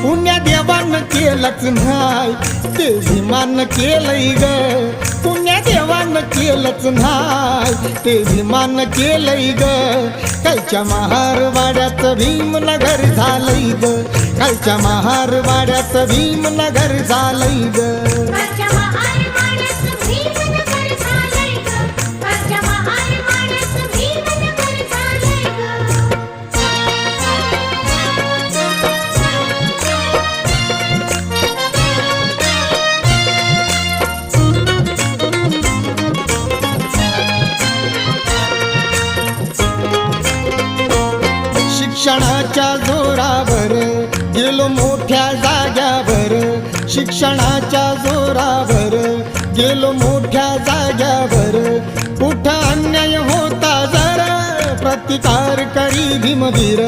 पुण्या देवानं केलंच नाही ते विमान केलंय ग पुण्या देवानं केलंच नाही ते विमान केलंय ग कालच्या महारवाड्याचं भीमनगर झालंय ग कालच्या महारवाड्याचं भीमनगर झालंय ग शिक्षणाच्या जोरावर गेलो मोठ्या जाग्यावर शिक्षणाच्या जोरावर गेलो मोठ्या जाग्यावर कुठं अन्याय होता जरा प्रतिकार करी भीमवीर